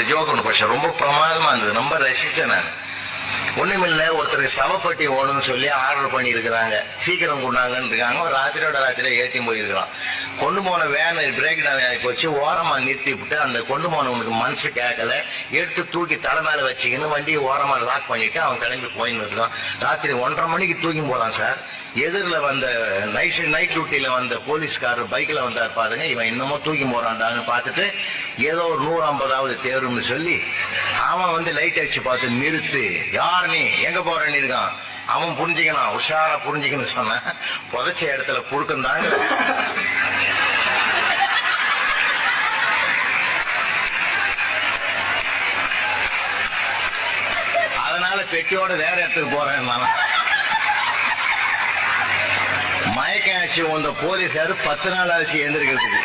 ஒரு ஜோக் ஒன்று படிச்சேன், ரொம்ப பிரமாதமா இருந்தது, ரொம்ப ரசிச்சேன் நான். ஒண்ணுமில்ல, ஒருத்தர் சவப்பட்டி ஓணுன்னு சொல்லி ஆர்டர் பண்ணி இருக்கிறாங்க, சீக்கிரம் கொண்டாங்கன்னு இருக்காங்க. ராத்திரியோட ராத்திரியா ஏற்றி போயிருக்கிறான். கொண்டு போன வேனை பிரேக் டவுன் ஆகி போச்சு, ஓரமா நிறுத்தி விட்டு அந்த கொண்டு போனவனுக்கு மனசு கேட்கல, எடுத்து தூக்கி தலை மேல வச்சுக்கின்னு வண்டியை ஓரமா லாக் பண்ணிட்டு அவன் கிளம்பி போயின்னு இருக்கான். ராத்திரி 1:30 மணிக்கு தூக்கி போறான் சார். எதிரில் வந்த நைட் டியூட்டியில வந்த போலீஸ்காரர் பைக்ல வந்தார் பாருங்க, இவன் இன்னமும் தூக்கி போறான்டான்னு பார்த்துட்டு ஏதோ ஒரு 150வது தேர்வுன்னு சொல்லி அவன் வந்து லைட் அடிச்சு பார்த்து நிறுத்து, யார் நீ எங்க போறன்னு இருக்கான். அவன் புரிஞ்சுக்கணும், உஷாரா புரிஞ்சுக்கணும் சொன்ன, புதைச்ச இடத்துல புழுக்கம் தாங்க. அதனால பெட்டியோட வேற இடத்துக்கு போறேன் நான். மயக்கம் ஆச்சு வந்த போலீஸாரு 10 நாள் ஆச்சு எழுந்திருக்கிறதுக்கு.